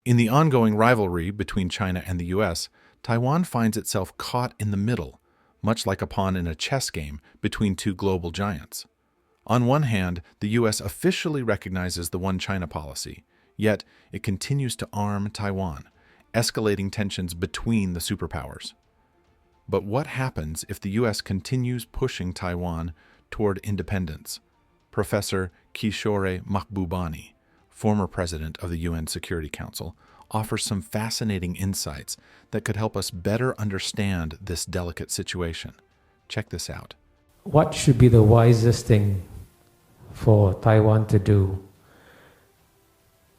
In the ongoing rivalry between China and the U.S., Taiwan finds itself caught in the middle, much like a pawn in a chess game between two global giants. On one hand, the U.S. officially recognizes the One China policy, yet it continues to arm Taiwan, escalating tensions between the superpowers. But what happens if the U.S. continues pushing Taiwan toward independence? Professor Kishore Mahbubani, former president of the UN Security Council, offers some fascinating insights that could help us better understand this delicate situation. Check this out. What should be the wisest thing for Taiwan to do?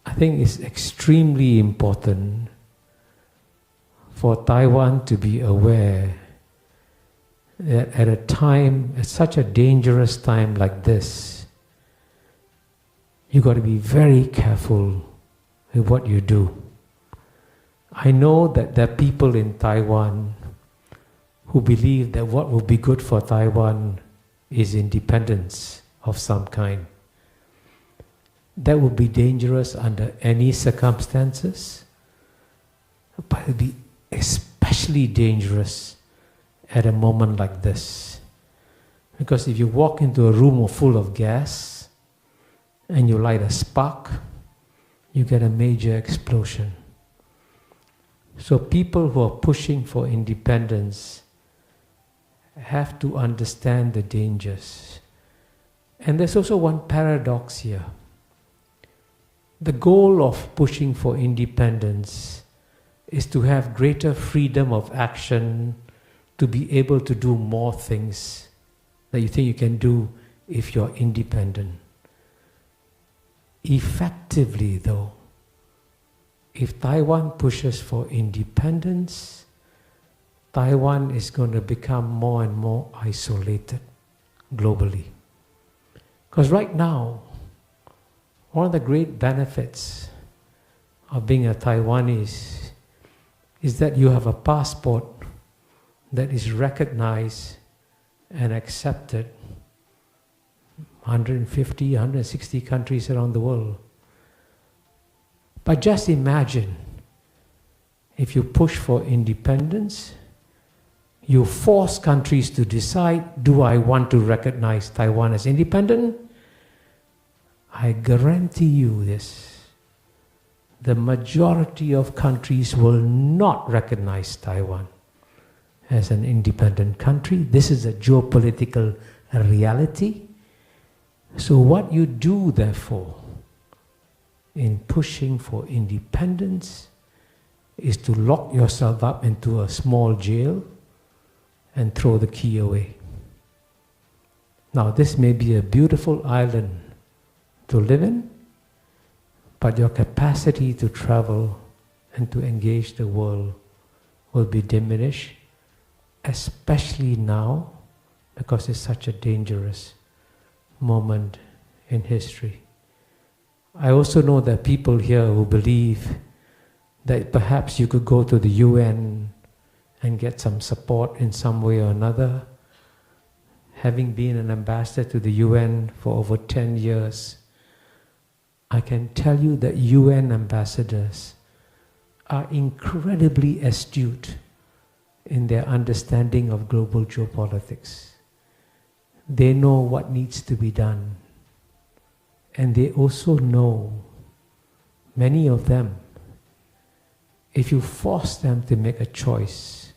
I think it's extremely important for Taiwan to be aware that at such a dangerous time like this, you got to be very careful with what you do. I know that there are people in Taiwan who believe that what will be good for Taiwan is independence of some kind. That would be dangerous under any circumstances, but it would be especially dangerous at a moment like this. Because if you walk into a room full of gas and you light a spark, you get a major explosion. So people who are pushing for independence have to understand the dangers. And there's also one paradox here. The goal of pushing for independence is to have greater freedom of action, to be able to do more things that you think you can do if you're independent. Effectively, though, if Taiwan pushes for independence, Taiwan is going to become more and more isolated globally. Because right now, one of the great benefits of being a Taiwanese is that you have a passport that is recognized and accepted 150, 160 countries around the world. But just imagine, if you push for independence, you force countries to decide, do I want to recognize Taiwan as independent? I guarantee you this, the majority of countries will not recognize Taiwan as an independent country. This is a geopolitical reality. So what you do, therefore, in pushing for independence is to lock yourself up into a small jail and throw the key away. Now, this may be a beautiful island to live in, but your capacity to travel and to engage the world will be diminished, especially now, because it's such a dangerous moment in history. I also know that people here who believe that perhaps you could go to the UN and get some support in some way or another. Having been an ambassador to the UN for over 10 years, I can tell you that UN ambassadors are incredibly astute in their understanding of global geopolitics. They know what needs to be done. And they also know, many of them, if you force them to make a choice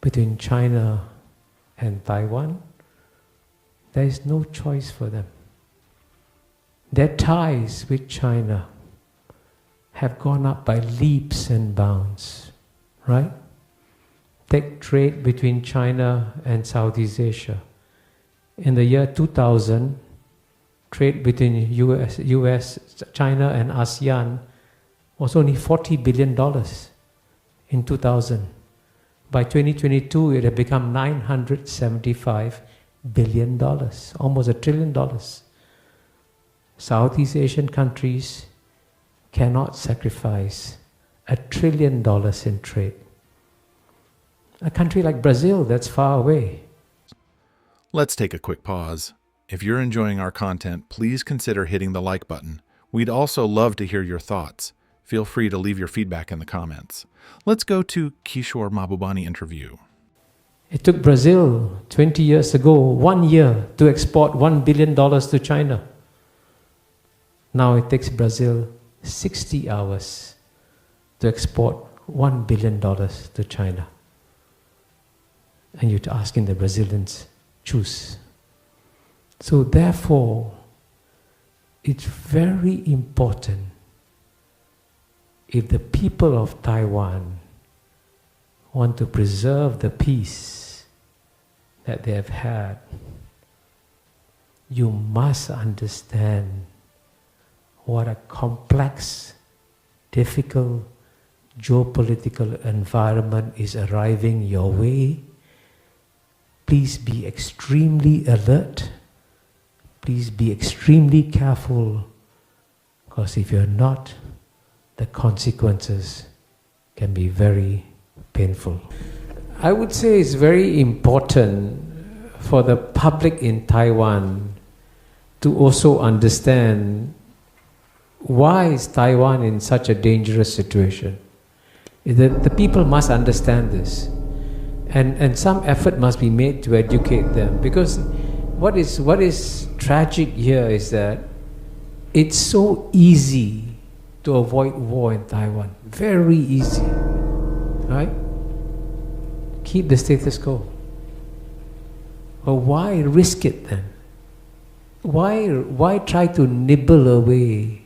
between China and Taiwan, there is no choice for them. Their ties with China have gone up by leaps and bounds, right? Take trade between China and Southeast Asia. In the year 2000, trade between US, China and ASEAN was only $40 billion in 2000. By 2022, it had become $975 billion, almost $1 trillion. Southeast Asian countries cannot sacrifice $1 trillion in trade. A country like Brazil, that's far away. Let's take a quick pause. If you're enjoying our content, please consider hitting the like button. We'd also love to hear your thoughts. Feel free to leave your feedback in the comments. Let's go to Kishore Mahbubani interview. It took Brazil 20 years ago, 1 year, to export $1 billion to China. Now it takes Brazil 60 hours to export $1 billion to China. And you're asking the Brazilians, choose. So therefore, it's very important if the people of Taiwan want to preserve the peace that they have had, you must understand what a complex, difficult geopolitical environment is arriving your way. Please be extremely alert. Please be extremely careful, because if you're not, the consequences can be very painful. I would say it's very important for the public in Taiwan to also understand why is Taiwan in such a dangerous situation. The people must understand this, and some effort must be made to educate them, because what is tragic here is that it's so easy to avoid war in Taiwan. Very easy, right? Keep the status quo. But why risk it then? Why try to nibble away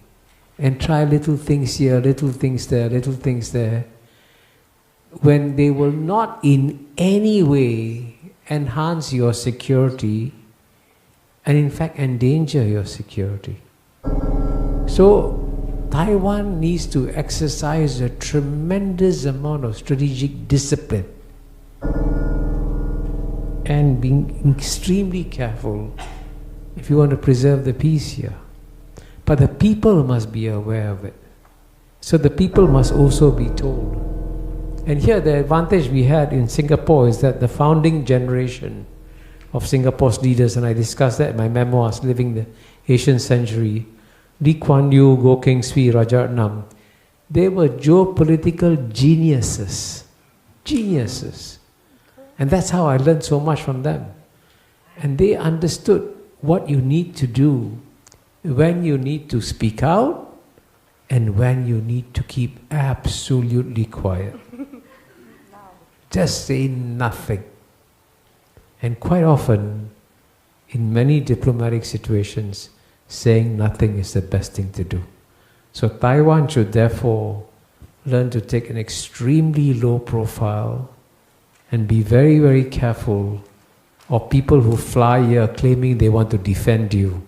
and try little things here, little things there, when they will not in any way enhance your security and in fact endanger your security? So Taiwan needs to exercise a tremendous amount of strategic discipline and being extremely careful if you want to preserve the peace here. But the people must be aware of it. So the people must also be told. And here the advantage we had in Singapore is that the founding generation of Singapore's leaders, and I discussed that in my memoirs, Living the Asian Century, Lee Kuan Yew, Goh Keng Swee, Rajaratnam, they were geopolitical geniuses. Geniuses. And that's how I learned so much from them. And they understood what you need to do, when you need to speak out, and when you need to keep absolutely quiet. Just say nothing. And quite often, in many diplomatic situations, saying nothing is the best thing to do. So Taiwan should therefore learn to take an extremely low profile and be very, very careful of people who fly here claiming they want to defend you.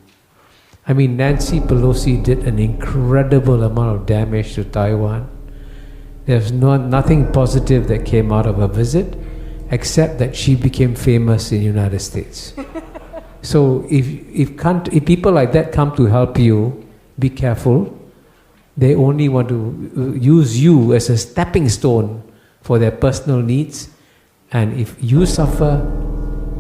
I mean, Nancy Pelosi did an incredible amount of damage to Taiwan. There's nothing positive that came out of her visit, except that she became famous in the United States. So if people like that come to help you, be careful. They only want to use you as a stepping stone for their personal needs. And if you suffer,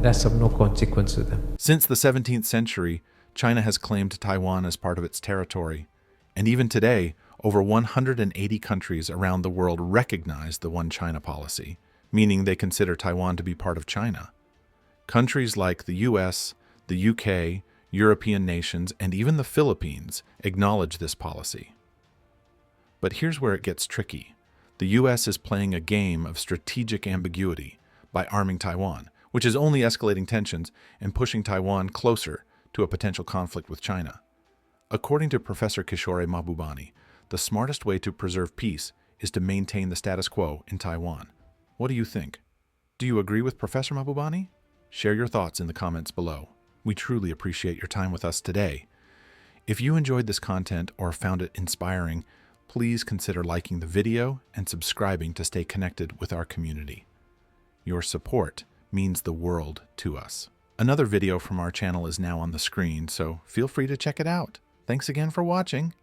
that's of no consequence to them. Since the 17th century, China has claimed Taiwan as part of its territory. And even today, over 180 countries around the world recognize the One China policy, meaning they consider Taiwan to be part of China. Countries like the US, the UK, European nations, and even the Philippines acknowledge this policy. But here's where it gets tricky. The US is playing a game of strategic ambiguity by arming Taiwan, which is only escalating tensions and pushing Taiwan closer to a potential conflict with China. According to Professor Kishore Mahbubani, the smartest way to preserve peace is to maintain the status quo in Taiwan. What do you think? Do you agree with Professor Mahbubani? Share your thoughts in the comments below. We truly appreciate your time with us today. If you enjoyed this content or found it inspiring, please consider liking the video and subscribing to stay connected with our community. Your support means the world to us. Another video from our channel is now on the screen, so feel free to check it out. Thanks again for watching.